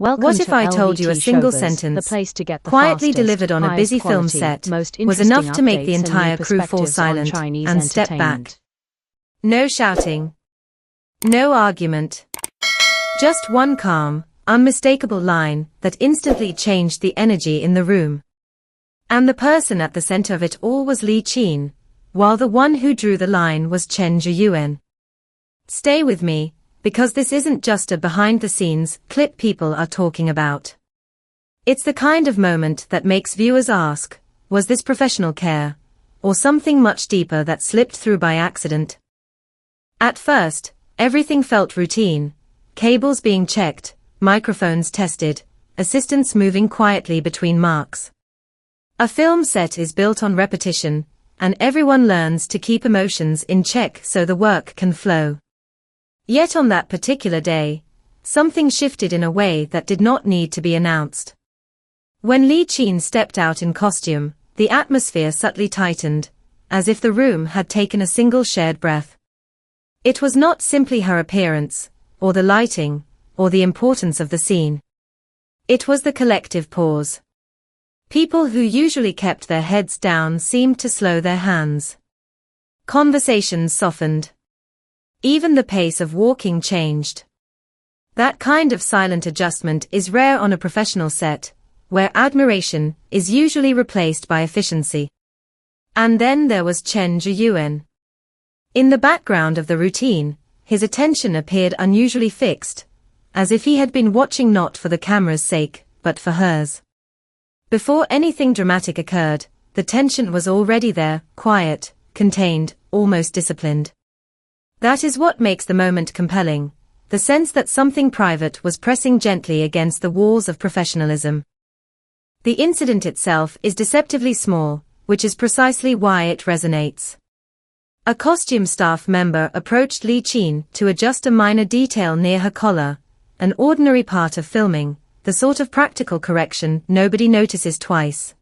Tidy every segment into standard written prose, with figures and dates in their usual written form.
Welcome What if to I told you a single LVT-SHOWBIZ, sentence, the place to get the quietly fastest, delivered on a highest busy film quality, set, most was interesting enough to make the updates and entire new crew fall perspectives on silent Chinese and step entertainment. back? No shouting. No argument. Just one calm, unmistakable line that instantly changed the energy in the room. And the person at the center of it all was Li Qin, while the one who drew the line was Chen Zheyuan. Stay with me, because this isn't just a behind-the-scenes clip people are talking about. It's the kind of moment that makes viewers ask, was this professional care, or something much deeper that slipped through by accident? At first, everything felt routine, cables being checked, microphones tested, assistants moving quietly between marks. A film set is built on repetition, and everyone learns to keep emotions in check so the work can flow. Yet on that particular day, something shifted in a way that did not need to be announced. When Li Qin stepped out in costume, the atmosphere subtly tightened, as if the room had taken a single shared breath. It was not simply her appearance, or the lighting, or the importance of the scene. It was the collective pause. People who usually kept their heads down seemed to slow their hands. Conversations softened. Even the pace of walking changed. That kind of silent adjustment is rare on a professional set, where admiration is usually replaced by efficiency. And then there was Chen Zheyuan. In the background of the routine, his attention appeared unusually fixed, as if he had been watching not for the camera's sake, but for hers. Before anything dramatic occurred, the tension was already there, quiet, contained, almost disciplined. That is what makes the moment compelling, the sense that something private was pressing gently against the walls of professionalism. The incident itself is deceptively small, which is precisely why it resonates. A costume staff member approached Li Qin to adjust a minor detail near her collar, an ordinary part of filming, the sort of practical correction nobody notices twice.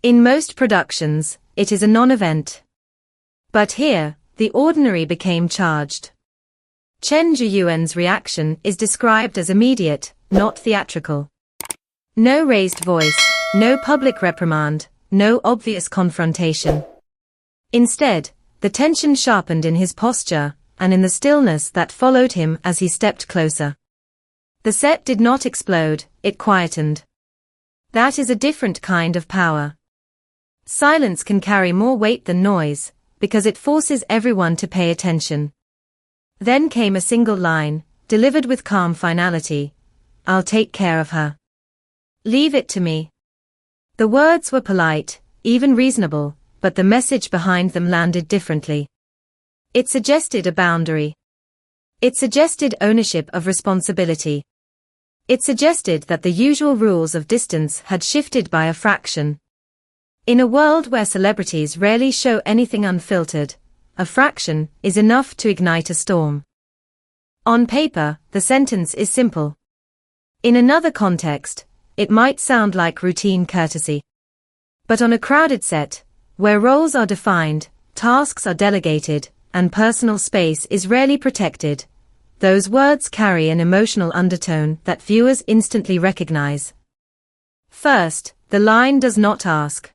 In most productions, it is a non-event. But here, the ordinary became charged. Chen Zheyuan's reaction is described as immediate, not theatrical. No raised voice, no public reprimand, no obvious confrontation. Instead, the tension sharpened in his posture, and in the stillness that followed him as he stepped closer. The set did not explode, it quietened. That is a different kind of power. Silence can carry more weight than noise, because it forces everyone to pay attention. Then came a single line, delivered with calm finality. "I'll take care of her. Leave it to me." The words were polite, even reasonable, but the message behind them landed differently. It suggested a boundary. It suggested ownership of responsibility. It suggested that the usual rules of distance had shifted by a fraction. In a world where celebrities rarely show anything unfiltered, a fraction is enough to ignite a storm. On paper, the sentence is simple. In another context, it might sound like routine courtesy. But on a crowded set, where roles are defined, tasks are delegated, and personal space is rarely protected, those words carry an emotional undertone that viewers instantly recognize. First, the line does not ask.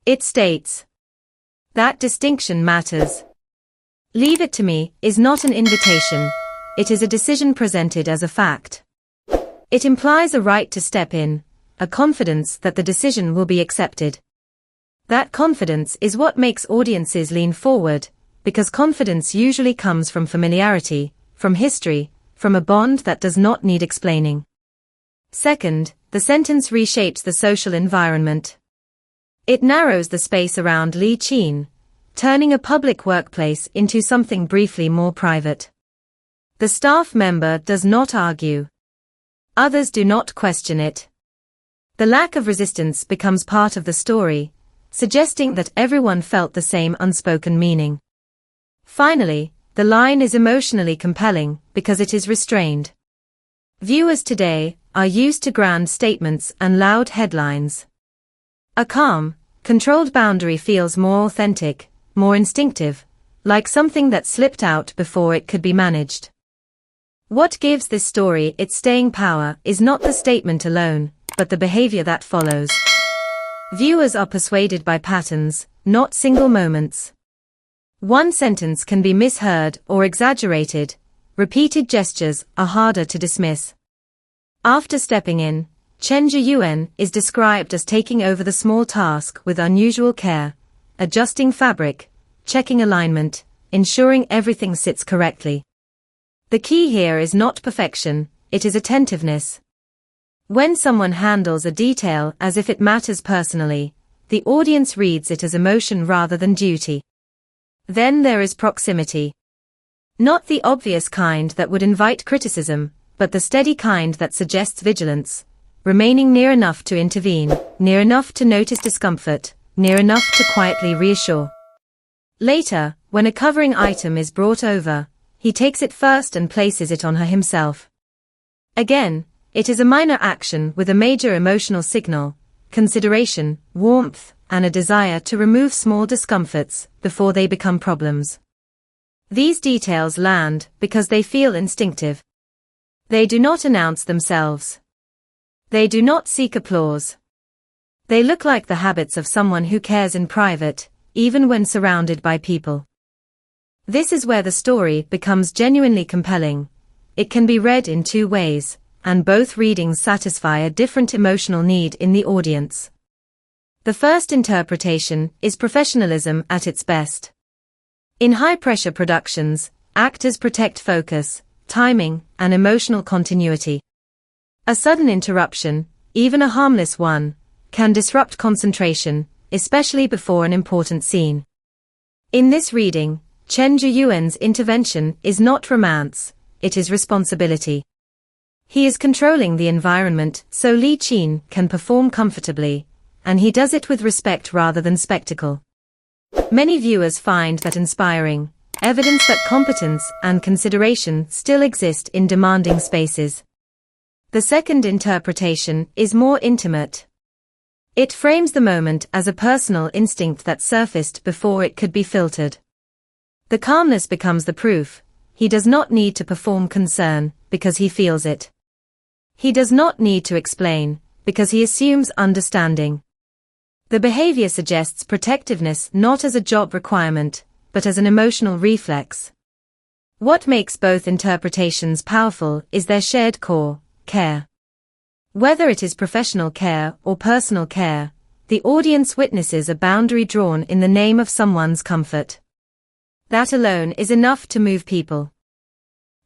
It states. That distinction matters. "Leave it to me" is not an invitation, it is a decision presented as a fact. It implies a right to step in, a confidence that the decision will be accepted. That confidence is what makes audiences lean forward, because confidence usually comes from familiarity, from history, from a bond that does not need explaining. Second, the sentence reshapes the social environment. It narrows the space around Li Qin, turning a public workplace into something briefly more private. The staff member does not argue. Others do not question it. The lack of resistance becomes part of the story, suggesting that everyone felt the same unspoken meaning. Finally, the line is emotionally compelling because it is restrained. Viewers today are used to grand statements and loud headlines. A calm, controlled boundary feels more authentic, more instinctive, like something that slipped out before it could be managed. What gives this story its staying power is not the statement alone, but the behavior that follows. Viewers are persuaded by patterns, not single moments. One sentence can be misheard or exaggerated. Repeated gestures are harder to dismiss. After stepping in, Chen Zheyuan is described as taking over the small task with unusual care, adjusting fabric, checking alignment, ensuring everything sits correctly. The key here is not perfection, it is attentiveness. When someone handles a detail as if it matters personally, the audience reads it as emotion rather than duty. Then there is proximity. Not the obvious kind that would invite criticism, but the steady kind that suggests vigilance, remaining near enough to intervene, near enough to notice discomfort, near enough to quietly reassure. Later, when a covering item is brought over, he takes it first and places it on her himself. Again, it is a minor action with a major emotional signal, consideration, warmth, and a desire to remove small discomforts before they become problems. These details land because they feel instinctive. They do not announce themselves. They do not seek applause. They look like the habits of someone who cares in private, even when surrounded by people. This is where the story becomes genuinely compelling. It can be read in two ways, and both readings satisfy a different emotional need in the audience. The first interpretation is professionalism at its best. In high-pressure productions, actors protect focus, timing, and emotional continuity. A sudden interruption, even a harmless one, can disrupt concentration, especially before an important scene. In this reading, Chen Zheyuan's intervention is not romance, it is responsibility. He is controlling the environment so Li Qin can perform comfortably, and he does it with respect rather than spectacle. Many viewers find that inspiring, evidence that competence and consideration still exist in demanding spaces. The second interpretation is more intimate. It frames the moment as a personal instinct that surfaced before it could be filtered. The calmness becomes the proof. He does not need to perform concern, because he feels it. He does not need to explain, because he assumes understanding. The behavior suggests protectiveness not as a job requirement, but as an emotional reflex. What makes both interpretations powerful is their shared core, care. Whether it is professional care or personal care, the audience witnesses a boundary drawn in the name of someone's comfort. That alone is enough to move people.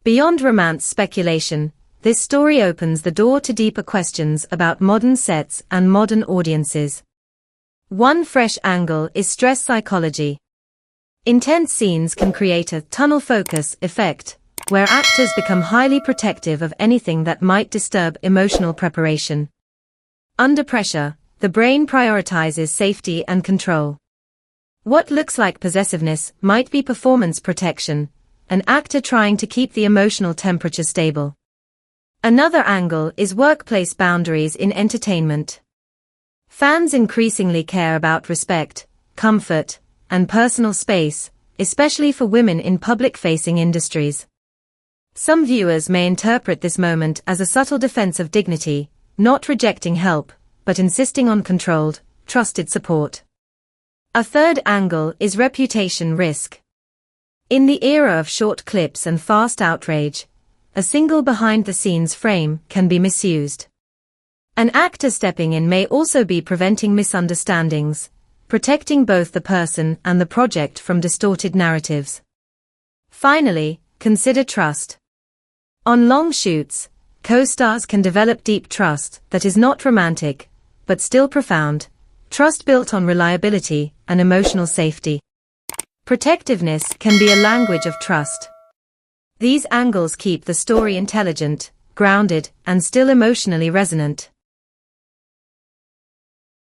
Beyond romance speculation, this story opens the door to deeper questions about modern sets and modern audiences. One fresh angle is stress psychology. Intense scenes can create a tunnel focus effect, where actors become highly protective of anything that might disturb emotional preparation. Under pressure, the brain prioritizes safety and control. What looks like possessiveness might be performance protection, an actor trying to keep the emotional temperature stable. Another angle is workplace boundaries in entertainment. Fans increasingly care about respect, comfort, and personal space, especially for women in public-facing industries. Some viewers may interpret this moment as a subtle defense of dignity, not rejecting help, but insisting on controlled, trusted support. A third angle is reputation risk. In the era of short clips and fast outrage, a single behind-the-scenes frame can be misused. An actor stepping in may also be preventing misunderstandings, protecting both the person and the project from distorted narratives. Finally, consider trust. On long shoots, co-stars can develop deep trust that is not romantic, but still profound, trust built on reliability and emotional safety. Protectiveness can be a language of trust. These angles keep the story intelligent, grounded, and still emotionally resonant.